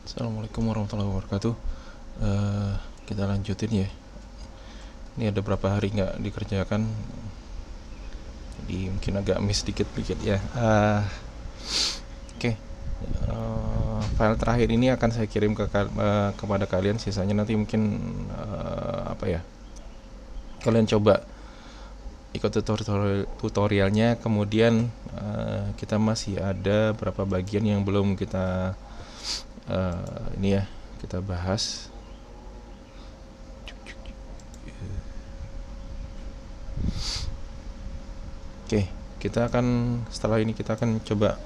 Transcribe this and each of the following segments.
Assalamualaikum warahmatullahi wabarakatuh. Eh, kita lanjutin ya. Ini ada berapa hari nggak dikerjakan, jadi mungkin agak miss dikit ya. Oke. File terakhir ini akan saya kirim kepada kalian. Sisanya nanti mungkin kalian coba ikut tutorialnya. Kemudian kita masih ada beberapa bagian yang belum kita kita bahas. Oke, kita akan setelah ini kita akan coba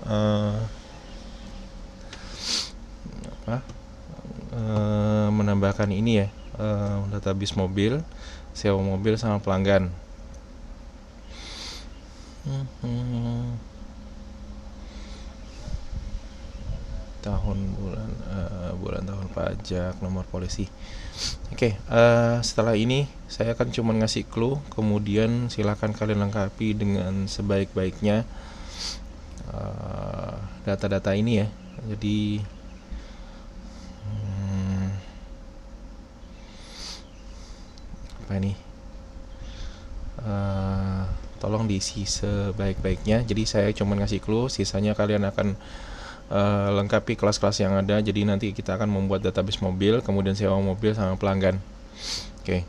menambahkan ini ya, database mobil, sewa mobil sama pelanggan. Bulan tahun pajak, nomor polisi. Oke, setelah ini saya akan cuma ngasih clue, kemudian silakan kalian lengkapi dengan sebaik-baiknya data-data ini ya. Jadi tolong diisi sebaik-baiknya. Jadi saya cuma ngasih clue, sisanya kalian akan lengkapi kelas-kelas yang ada. Jadi nanti kita akan membuat database mobil, kemudian sewa mobil sama pelanggan. Oke.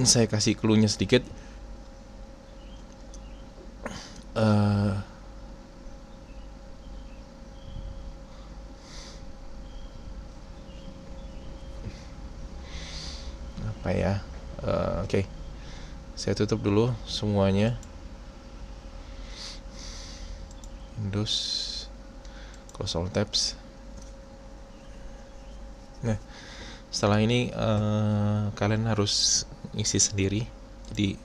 Saya kasih clue-nya sedikit. Oke. Saya tutup dulu semuanya. Windows, close all tabs. Nah, setelah ini kalian harus isi sendiri. Jadi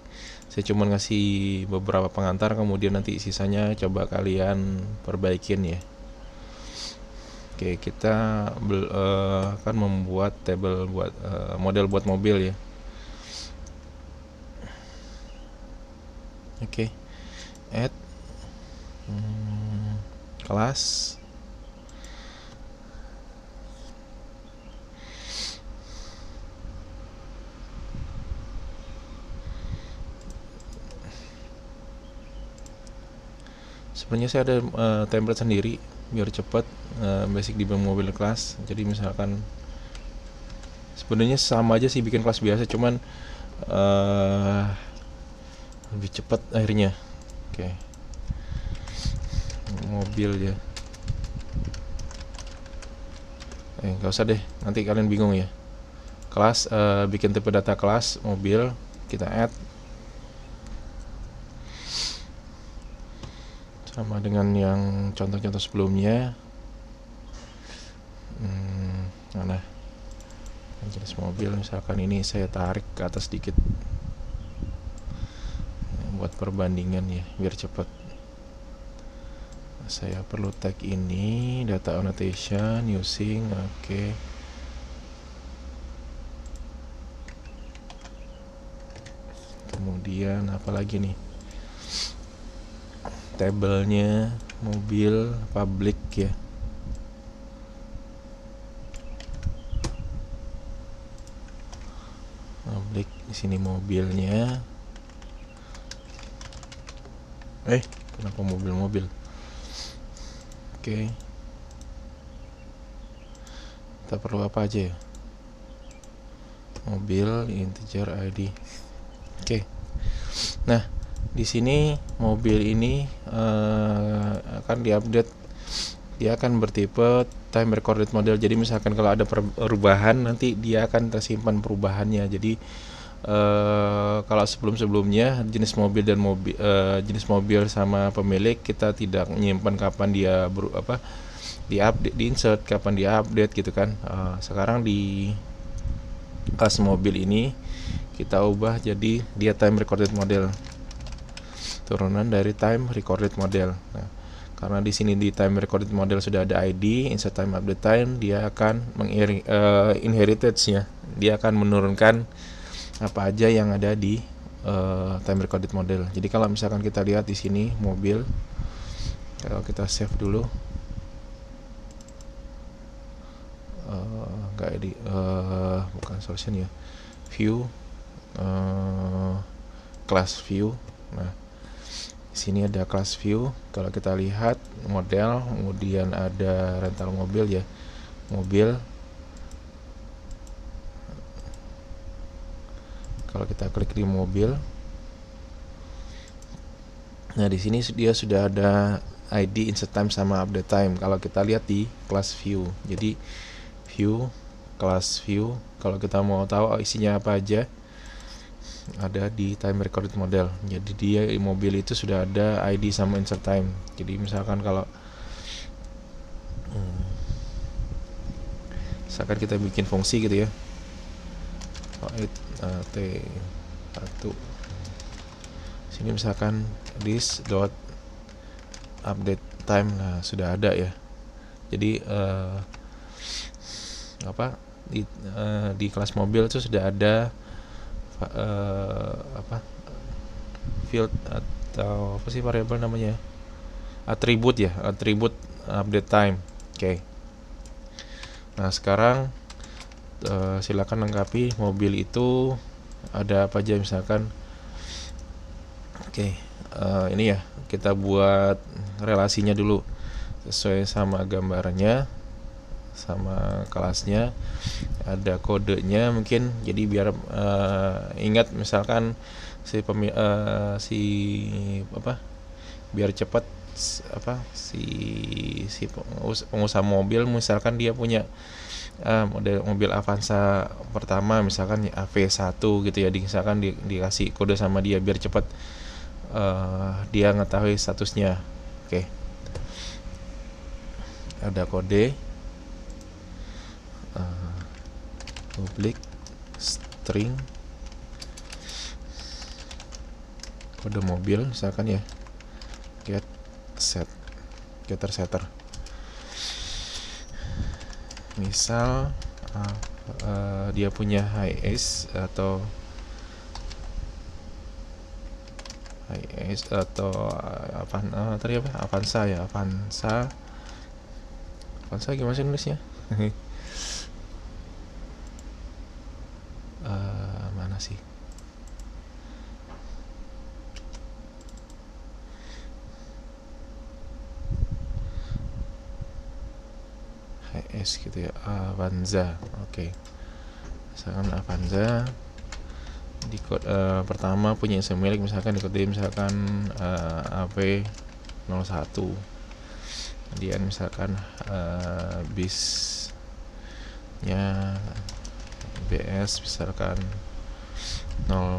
saya cuma ngasih beberapa pengantar, kemudian nanti sisanya coba kalian perbaikin ya. Oke, kita akan membuat table buat model buat mobil ya. Oke, add kelas, sebenarnya saya ada template sendiri biar cepat, basic di mobil kelas. Jadi misalkan sebenarnya sama aja sih bikin kelas biasa, cuman lebih cepat akhirnya. Oke. Mobil ya. Nggak usah deh, nanti kalian bingung ya. Kelas, bikin tipe data kelas mobil, kita add sama dengan yang contoh-contoh sebelumnya. Mana jenis mobil, misalkan ini saya tarik ke atas sedikit buat perbandingan ya, biar cepat. Saya perlu tag ini, data annotation using, oke. Kemudian apa lagi nih, tabelnya mobil public ya. Public di sini mobilnya. Kenapa mobil-mobil? Oke. Kita perlu apa aja ya? Mobil, integer, ID. Oke. Nah, di sini mobil ini akan diupdate. Dia akan bertipe time recorded model. Jadi misalkan kalau ada perubahan, nanti dia akan tersimpan perubahannya. Jadi kalau sebelumnya jenis mobil dan jenis mobil sama pemilik kita tidak menyimpan kapan dia diupdate, diinsert, kapan dia update gitu kan. Sekarang di kelas mobil ini kita ubah jadi dia time recorded model, turunan dari time recorded model. Nah, karena di sini di time recorded model sudah ada ID, insert time update time, dia akan inheritance ya, dia akan menurunkan apa aja yang ada di time recorded model. Jadi kalau misalkan kita lihat di sini mobil, kalau kita save dulu, enggak ID, bukan solution ya, view, class view. Nah, di sini ada class view. Kalau kita lihat model, kemudian ada rental mobil ya, mobil. Kalau kita klik di mobil, nah di sini dia sudah ada ID, insert time, sama update time. Kalau kita lihat di class view, jadi view, class view, kalau kita mau tahu isinya apa aja, ada di time recorded model. Jadi dia mobil itu sudah ada ID sama insert time. Jadi misalkan kalau misalkan kita bikin fungsi gitu ya, T1, sini misalkan this dot update time, nah sudah ada ya. Jadi di kelas mobil itu sudah ada field atau apa sih variabel namanya, atribut ya, atribut update time. Oke. Nah sekarang silakan lengkapi mobil itu ada apa aja misalkan. Oke, ini ya kita buat relasinya dulu sesuai sama gambarnya, sama kelasnya, ada kodenya mungkin. Jadi biar ingat misalkan biar cepat si pengusaha mobil, misalkan dia punya model mobil Avanza pertama misalkan AV1 gitu ya, misalkan dikasih kode sama dia biar cepat dia mengetahui statusnya. Oke. Ada kode public string kode mobil misalkan ya, getter setter. Misal dia punya HS atau Avanza ya, Avanza gimana sih nulisnya? Mana sih? HS gitu ya, Avanza. Oke. Misalkan Avanza di kode pertama punya milik misalkan di kode misalkan AV01, kemudian misalkan bisnya BS misalkan 01.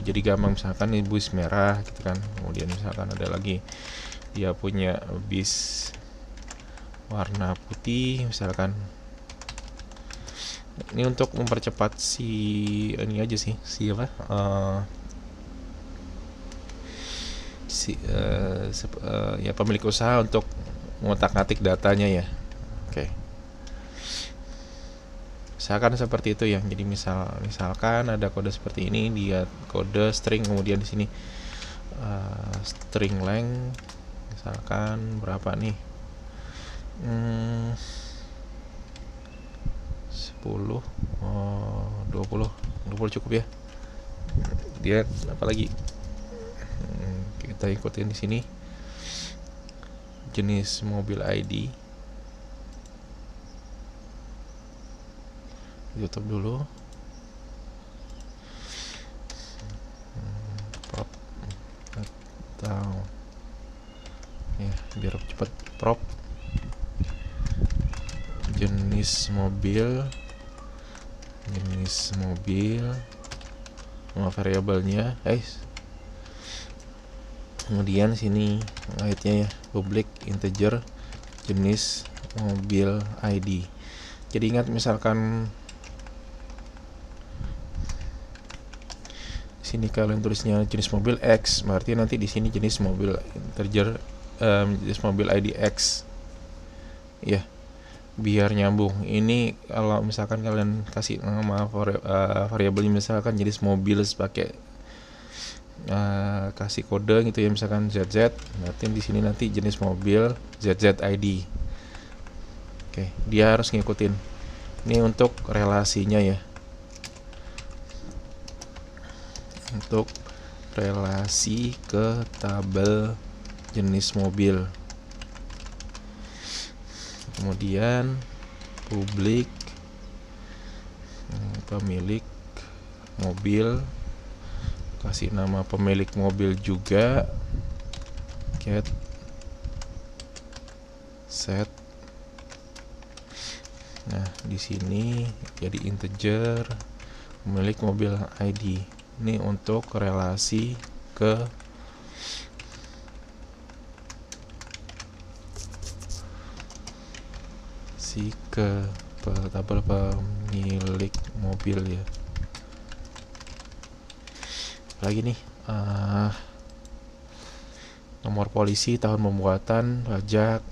Jadi gampang, misalkan ini bus merah gitu kan. Kemudian misalkan ada lagi dia punya bis warna putih misalkan. Ini untuk mempercepat ini aja sih, ya pemilik usaha untuk mengotak-atik datanya ya. Oke. Misalkan seperti itu ya. Jadi misalkan ada kode seperti ini, dia kode string, kemudian di sini string length misalkan berapa nih, 10, 20 cukup ya. Dia apalagi kita ikutin di sini jenis mobil ID, tutup dulu. Prop atau ya biar cepat, prop jenis mobil sama variabelnya guys. Kemudian sini ayatnya ya, public integer jenis mobil ID. Jadi ingat misalkan sini kalian tulisnya jenis mobil X, berarti nanti di sini jenis mobil integer jenis mobil ID X ya, biar nyambung. Ini kalau misalkan kalian kasih nama variabelnya misalkan jenis mobil pakai kasih kode gitu ya, misalkan ZZ, berarti di sini nanti jenis mobil ZZ ID. Oke, dia harus ngikutin. Ini untuk relasinya ya, untuk relasi ke tabel jenis mobil. Kemudian publik, pemilik mobil, kasih nama pemilik mobil juga, get set. Nah, di sini jadi integer pemilik mobil ID. Ini untuk relasi ke tabel pemilik mobil ya. Lagi nih, nomor polisi, tahun pembuatan, pajak,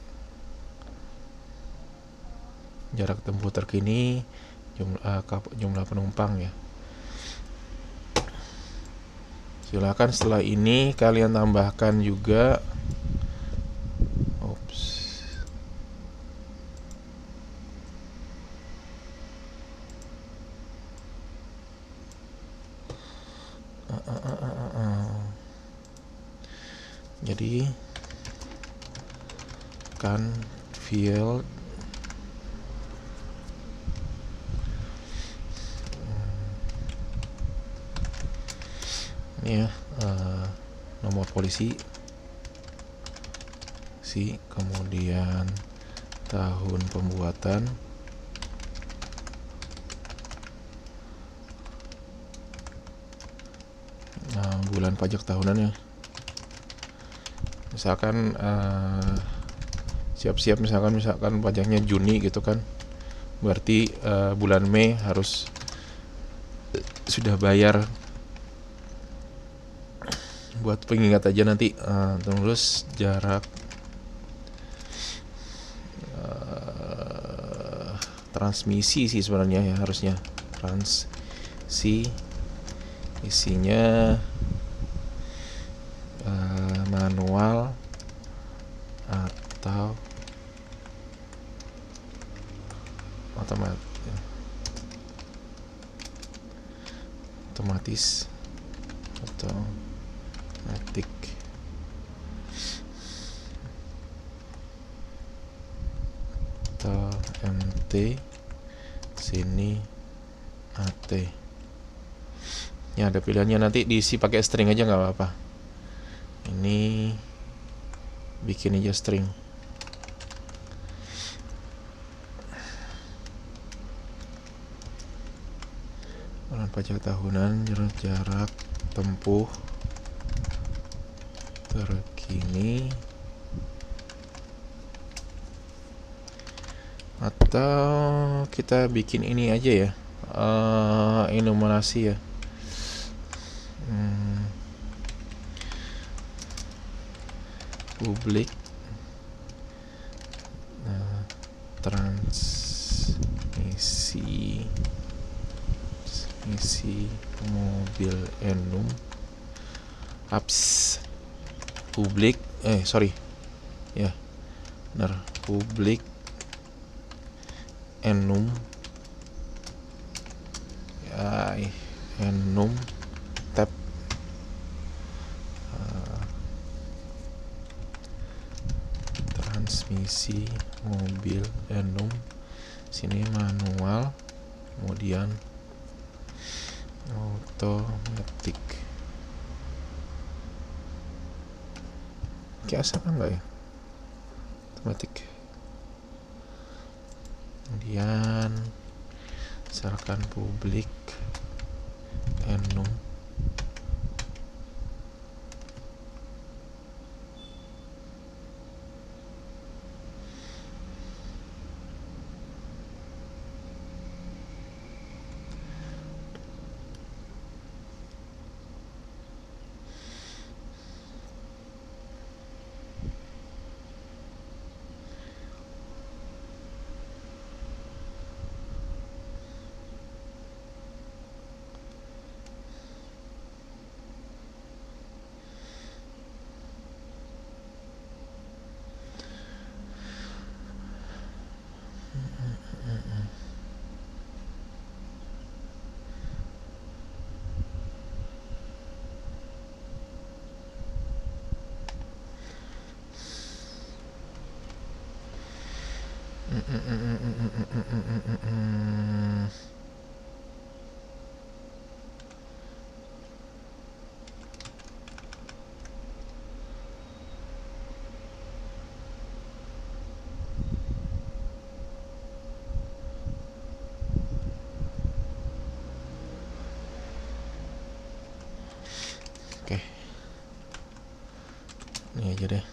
jarak tempuh terkini, jumlah penumpang ya. Silakan setelah ini kalian tambahkan juga jadi kan field ini ya, nomor polisi, kemudian tahun pembuatan, bulan pajak tahunan ya. Misalkan siap-siap misalkan pajaknya Juni gitu kan, berarti bulan Mei harus sudah bayar. Buat pengingat aja nanti. Terus jarak transmisi sih sebenarnya ya, harusnya transmisi, isinya manual atau otomatis atau matic. Atau MT, sini AT. Ya ada pilihannya, nanti diisi pakai string aja nggak apa-apa. Ini bikin aja string. Bulan pajak tahunan, jarak tempuh terkini, atau kita bikin ini aja ya, enumerasi ya. Publik transmisi mobil enum apps publik publik enum enum tab transmisi mobil enum, sini manual, kemudian otomatik. Kiasa kan nggak ya, otomatik. Kemudian misalkan publik enum, Oke, ini aja deh.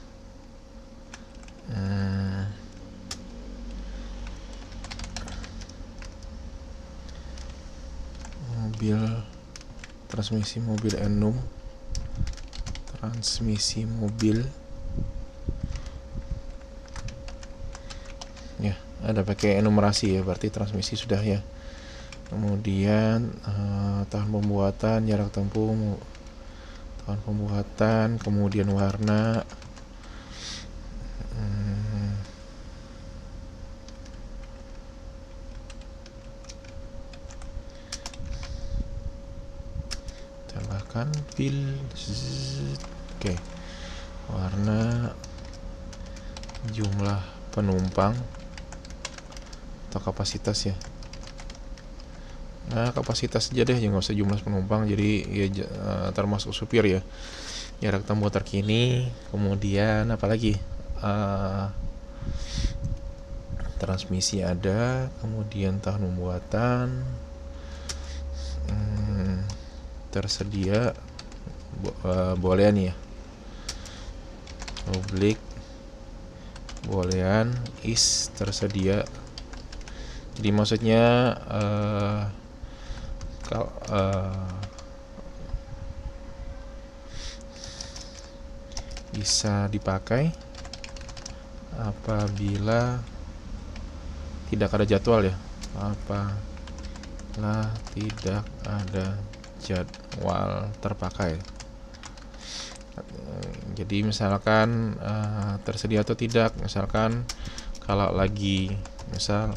Mobil, transmisi mobil Enum, transmisi mobil ya, ada pakai enumerasi ya, berarti transmisi sudah ya. Kemudian tahun pembuatan, jarak tempuh, tahun pembuatan, kemudian warna, tambahkan fill. Oke, warna, jumlah penumpang atau kapasitas ya. Nah, kapasitas aja deh, jangan usah jumlah penumpang, jadi ya termasuk supir ya. Jarak tempuh terkini, kemudian apalagi transmisi ada, kemudian tahun pembuatan, tersedia bolehan ya, publik bolehan is tersedia. Jadi maksudnya bisa dipakai apabila tidak ada jadwal ya, apabila tidak ada jadwal terpakai. Jadi misalkan tersedia atau tidak, misalkan kalau lagi misal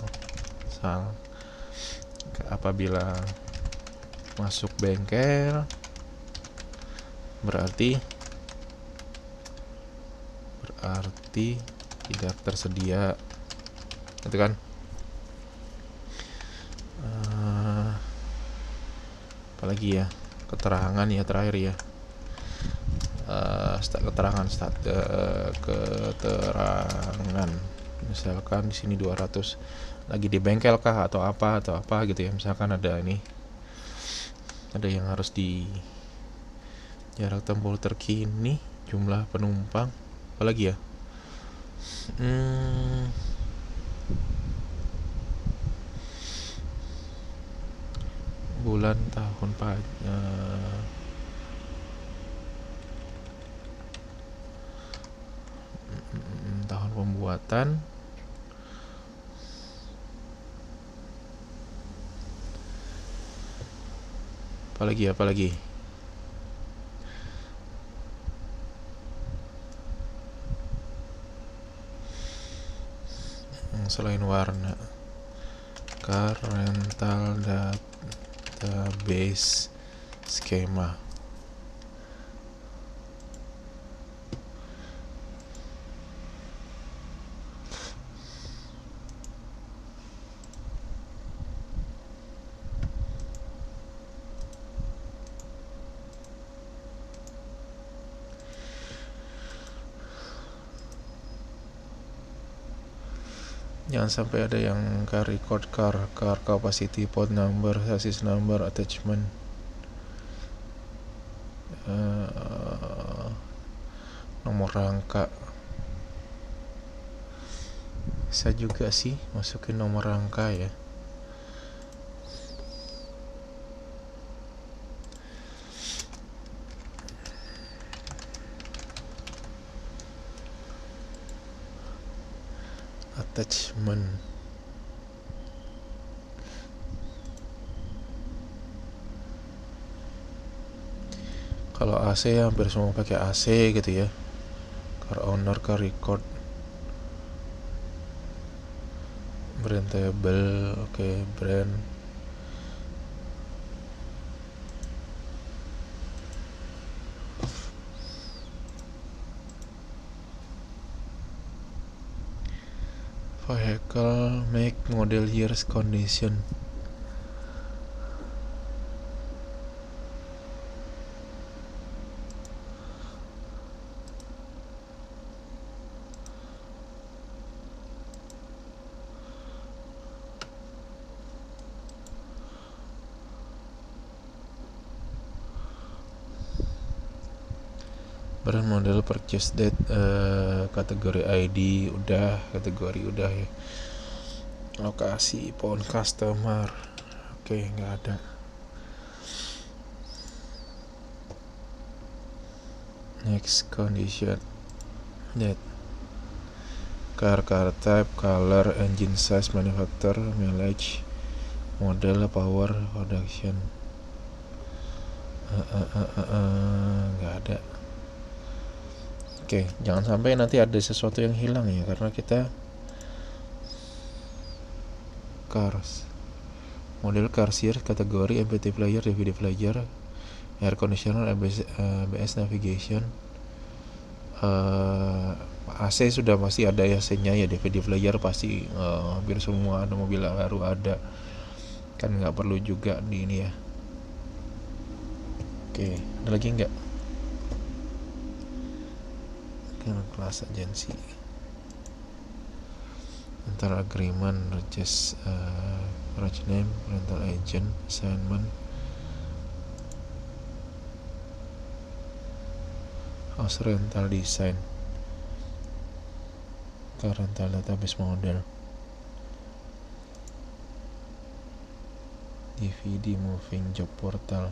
apabila masuk bengkel berarti tidak tersedia, gitu kan. Apalagi ya, keterangan ya terakhir ya, keterangan misalkan di sini 200 lagi di bengkel kah atau apa gitu ya, misalkan ada yang harus di jarak tempuh terkini, jumlah penumpang, apalagi ya, bulan, tahun tahun pembuatan, apalagi selain warna, car rental database skema. Jangan sampai ada yang car record, car capacity, pod number, chassis number, attachment, nomor rangka. Bisa juga sih masukin nomor rangka ya. Attachment. Kalau AC hampir semua pakai AC gitu ya. Car owner, car record, brand table, oke, brand. Vehicle make model years condition. Brand, model, purchase date, kategori ID udah, kategori udah ya. Lokasi, phone, customer, oke, nggak ada. Next, condition, date, car type, color, engine size, manufacturer, mileage, model, power, production, nggak ada. Oke, jangan sampai nanti ada sesuatu yang hilang ya, karena kita cars, model car series, kategori MP3 player, DVD player, air conditioner, ABS navigation, AC sudah pasti ada AC-nya ya, DVD player pasti hampir semua ada mobil baru ada, kan nggak perlu juga di ini ya. Oke, ada lagi nggak? Kelas agensi, rental agreement, reg name, rental agent, assignment, house rental design, car rental database model, DVD moving job portal,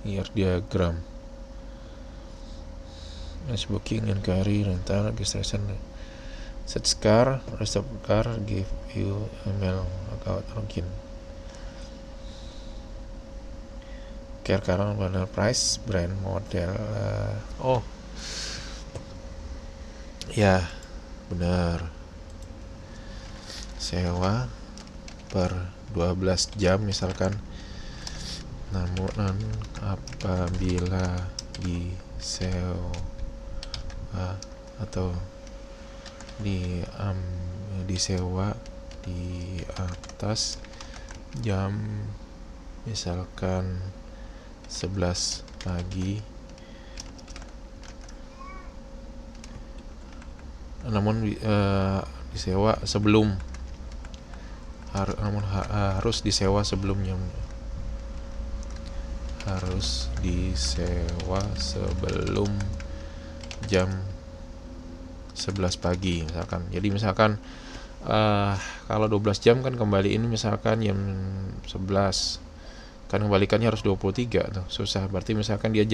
year diagram, as booking, inquiry, rental, registration, set car, rest of car, give you email, account, login, care car, model, price, brand, model, oh ya benar, sewa per 12 jam misalkan, namun apabila disewa atau disewa di atas jam misalkan 11 pagi, namun disewa sebelum, harus disewa sebelumnya, harus disewa sebelum jam 11 pagi misalkan. Jadi misalkan kalau 12 jam kan kembaliin misalkan jam 11, kan kembalikannya harus 23 tuh, susah. Berarti misalkan dia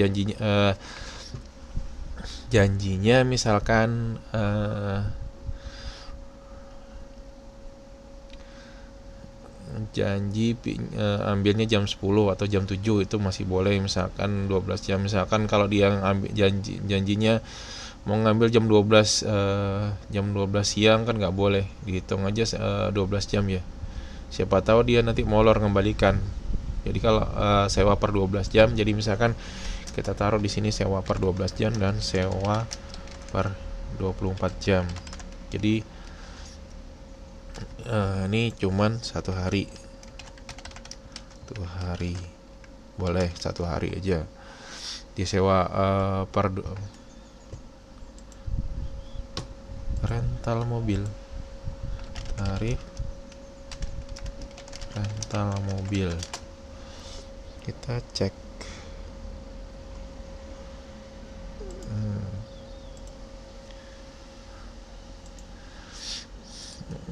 janjinya misalkan ambilnya jam 10 atau jam 7 itu masih boleh, misalkan 12 jam. Misalkan kalau dia ngambil janjinya mau ngambil jam 12 siang kan nggak boleh, dihitung aja 12 jam ya. Siapa tahu dia nanti molor ngembalikan. Jadi kalau sewa per 12 jam, jadi misalkan kita taruh di sini sewa per 12 jam dan sewa per 24 jam. Jadi ini cuman 1 hari, boleh 1 hari aja disewa per rental mobil, tarif rental mobil, kita cek.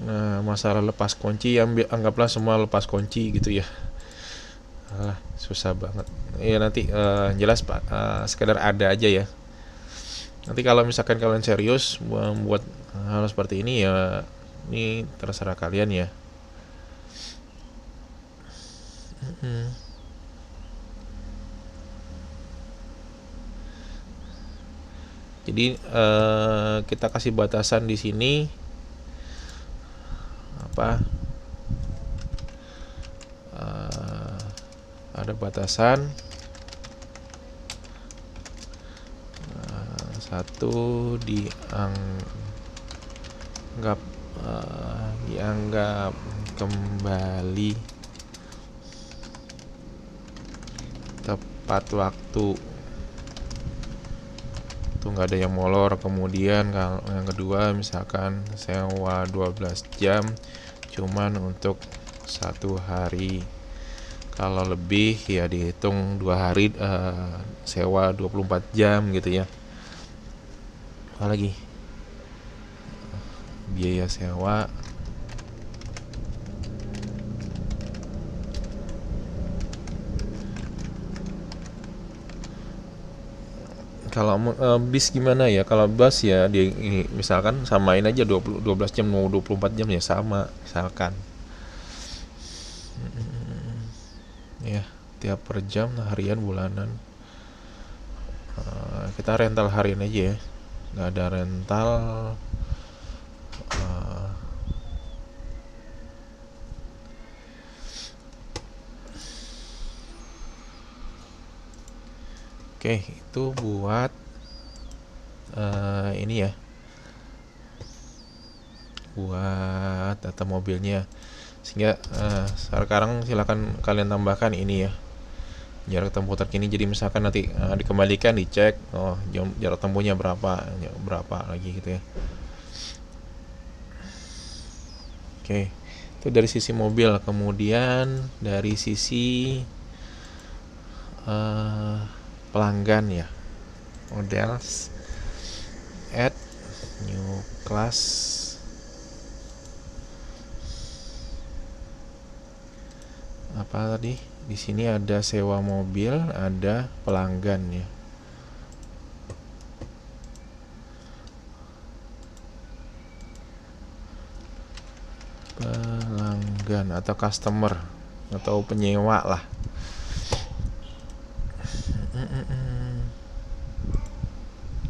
Nah, masalah lepas kunci, anggaplah semua lepas kunci gitu ya. Alah, susah banget. Ya nanti jelas Pak, sekedar ada aja ya. Nanti kalau misalkan kalian serius membuat hal seperti ini ya, ini terserah kalian ya. Jadi kita kasih batasan di sini apa? Ada batasan 1 dianggap kembali tepat waktu. Tuh nggak ada yang molor. Kemudian kalau yang kedua misalkan sewa 12 jam cuman untuk 1 hari. Kalau lebih ya dihitung 2 hari, sewa 24 jam gitu ya. Apalagi biaya sewa kalau bis gimana ya? Kalau bus ya misalkan samain aja 12 jam mau 24 jam ya sama misalkan. Ya, tiap per jam harian bulanan. Kita rental harian aja ya. Nggak ada rental Oke, itu buat ini ya, buat data mobilnya. Sehingga sekarang silakan kalian tambahkan ini ya, jarak tempuh terkini. Jadi misalkan nanti dikembalikan, dicek, oh jarak tempuhnya berapa lagi gitu ya. Oke, itu dari sisi mobil. Kemudian dari sisi pelanggan ya, models, add new class. Apa tadi? Di sini ada sewa mobil, ada pelanggan ya. Pelanggan atau customer atau penyewa lah.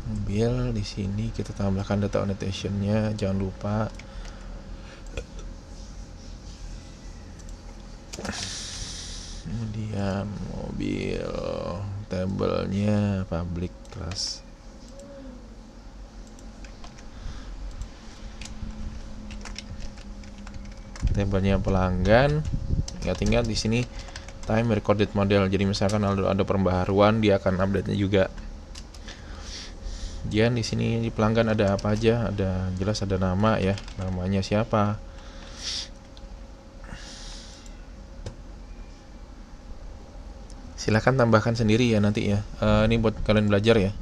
Mobil di sini kita tambahkan data annotation-nya, jangan lupa. Kemudian mobil tabelnya public class. Tabelnya pelanggan. Ingat-ingat di sini time recorded model. Jadi misalkan ada pembaharuan, dia akan update-nya juga. Kemudian di sini di pelanggan ada apa aja? Ada jelas ada nama ya, namanya siapa. Silahkan tambahkan sendiri ya nanti ya. Ini buat kalian belajar ya.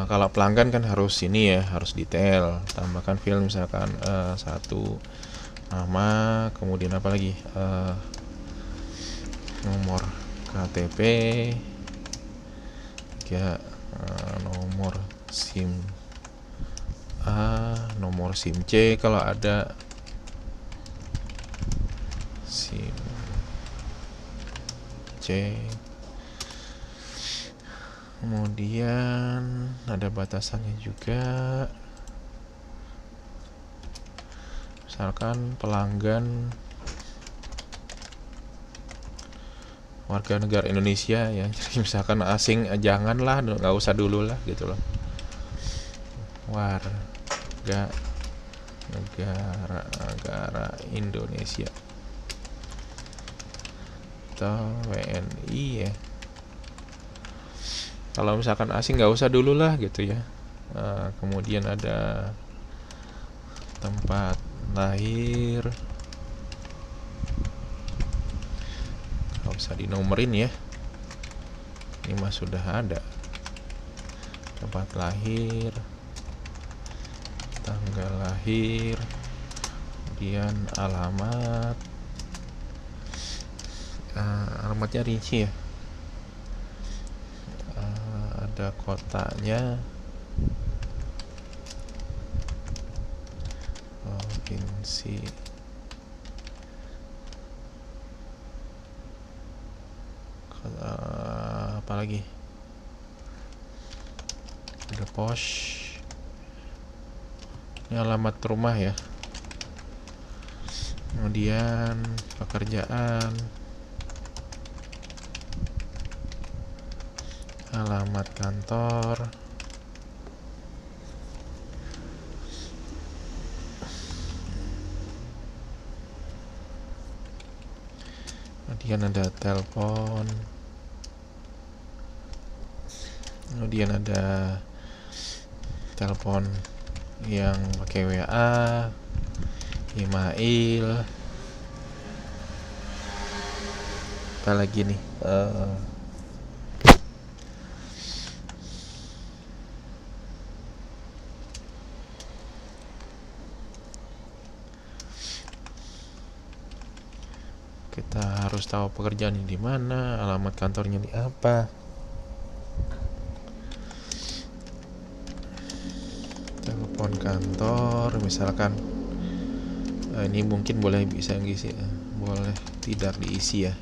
Kalau pelanggan kan harus ini ya, harus detail. Tambahkan field misalkan 1 nama, kemudian apa lagi? Nomor KTP, 3 nomor SIM A, nomor SIM C kalau ada, SIM C. Kemudian ada batasannya juga. Misalkan pelanggan warga negara Indonesia ya. Jadi misalkan asing janganlah, nggak usah dulu lah gitu loh. Warga negara Indonesia atau WNI ya. Kalau misalkan asing nggak usah dulu lah gitu ya. Kemudian ada tempat lahir, nggak usah dinomerin ya, ini mah sudah ada. Tempat lahir, tanggal lahir, kemudian alamat. Alamatnya rinci ya, ada kotanya, provinsi, apalagi ada pos, ini alamat rumah ya, kemudian pekerjaan, alamat kantor, kemudian ada telepon, kemudian ada telepon yang pakai WA, email, apa lagi nih, kita harus tahu pekerjaannya di mana, alamat kantornya di apa. Telepon kantor misalkan, ini mungkin boleh bisa ngisi, boleh tidak diisi ya.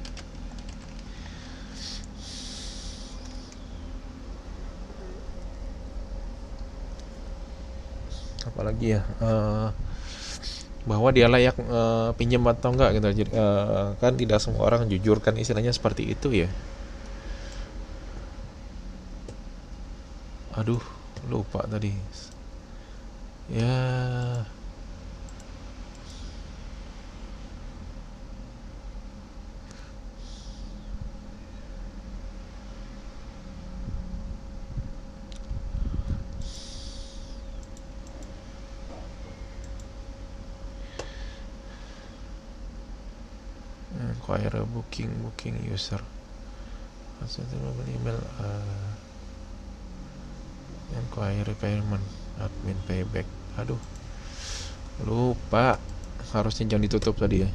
Apalagi ya, bahwa dia layak pinjam atau enggak gitu. Jadi, kan tidak semua orang jujur kan, istilahnya seperti itu ya. Aduh, lupa tadi ya. Inquire booking user, email, inquiry payment, admin payback. Aduh, lupa, harusnya jangan ditutup tadi ya.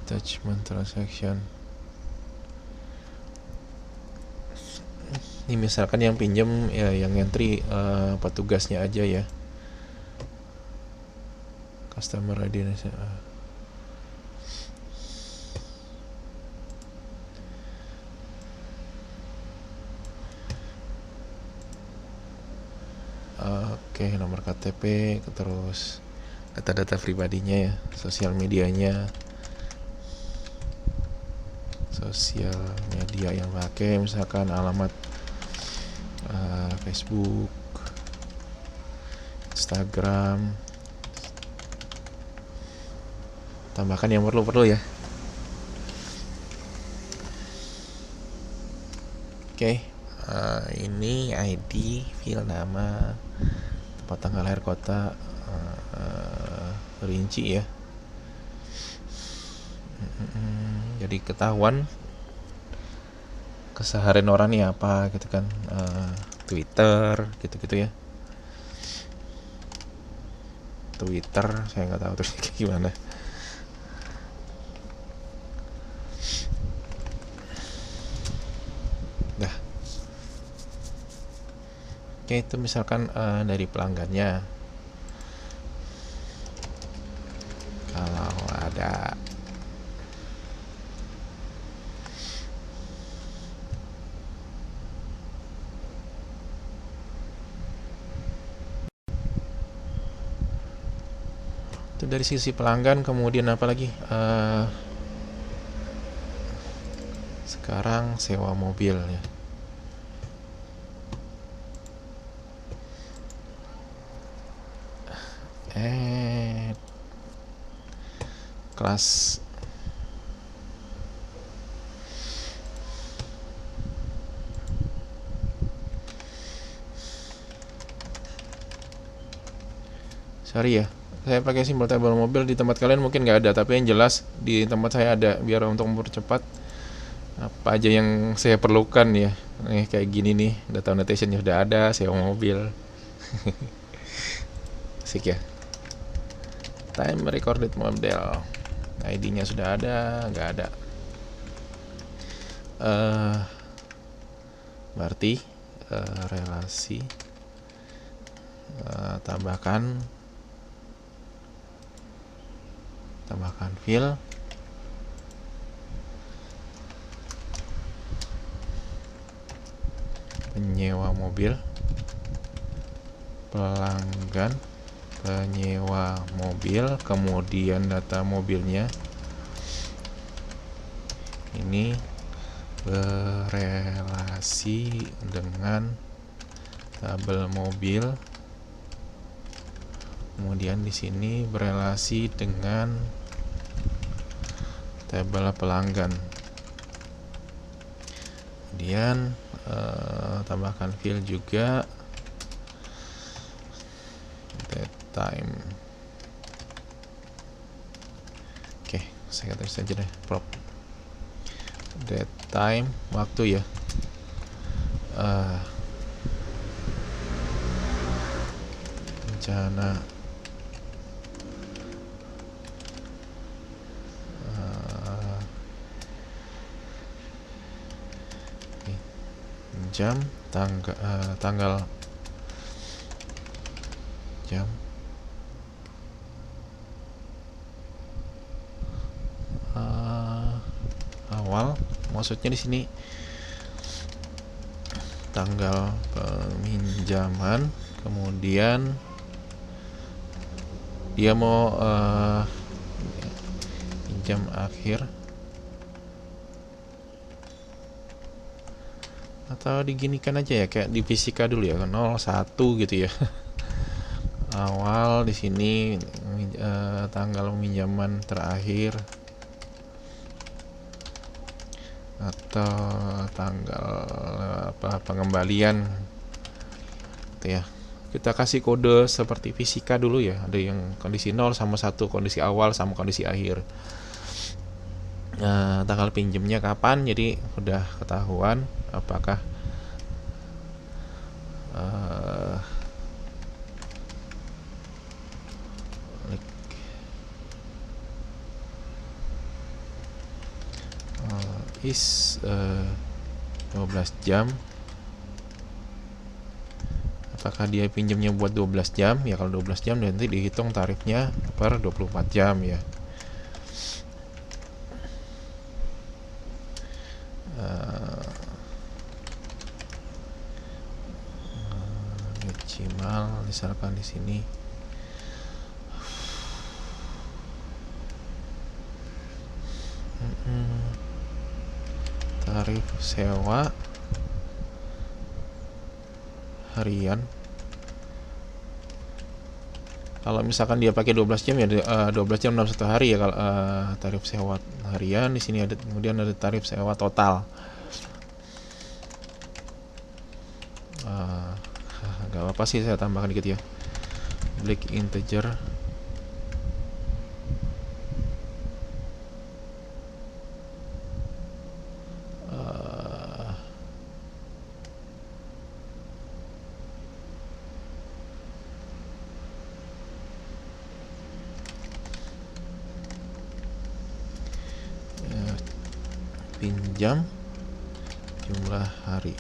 Attachment transaction. Ini misalkan yang pinjam ya, yang entry petugasnya aja ya. Customer readiness. Oke, nomor KTP, terus data-data pribadinya ya, sosial medianya, sosial media yang pakai, misalkan alamat Facebook, Instagram, tambahkan yang perlu ya. Oke, ini ID, file nama, tempat tanggal lahir, kota, rinci ya. Jadi ketahuan keseharian orang nih apa gitu kan, Twitter gitu-gitu ya. Twitter saya nggak tahu terus gimana. Dah. Oke, itu misalkan dari pelanggannya. Kalau ada itu dari sisi pelanggan. Kemudian apa lagi, sekarang sewa mobil ya. Kelas sorry ya, saya pakai simbol tabel mobil, di tempat kalian mungkin nggak ada, tapi yang jelas di tempat saya ada, biar untuk mempercepat apa aja yang saya perlukan ya. Nih kayak gini nih, data annotation sudah ada, sewa mobil. Asik ya. Time recorded model, ID-nya sudah ada, nggak ada. berarti relasi tambahkan fill penyewa mobil, pelanggan penyewa mobil, kemudian data mobilnya ini berelasi dengan tabel mobil, kemudian di sini berelasi dengan tabel pelanggan, kemudian tambahkan fill juga date time. Oke, saya tulis saja deh prop date time, waktu ya, rencana jam, tanggal jam, awal, maksudnya di sini tanggal peminjaman, kemudian dia mau pinjam akhir, atau diginikan aja ya kayak di fisika dulu ya, 01 gitu ya. Awal di sini tanggal peminjaman terakhir atau tanggal pengembalian gitu ya. Kita kasih kode seperti fisika dulu ya, ada yang kondisi 0 sama 1, kondisi awal sama kondisi akhir. Tanggal pinjamnya kapan, jadi udah ketahuan apakah is 12 jam, apakah dia pinjamnya buat 12 jam ya. Kalau 12 jam nanti dihitung tarifnya per 24 jam ya. Decimal misalkan di sini tarif sewa harian. Kalau misalkan dia pakai 12 jam ya 12 jam dalam 1 hari ya. Kalau tarif sewa harian di sini ada, kemudian ada tarif sewa total. Gak apa-apa sih saya tambahkan dikit ya, blank integer. Pinjam jumlah hari.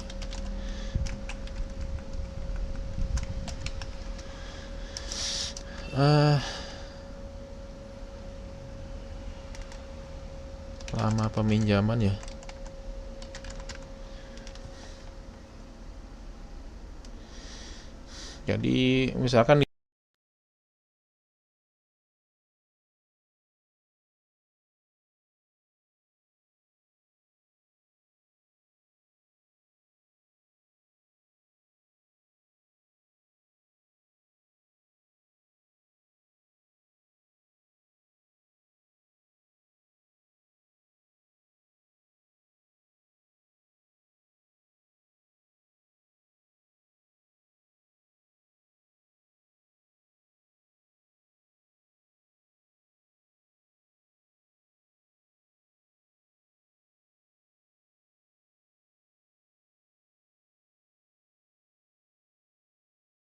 Lama peminjaman ya. Jadi misalkan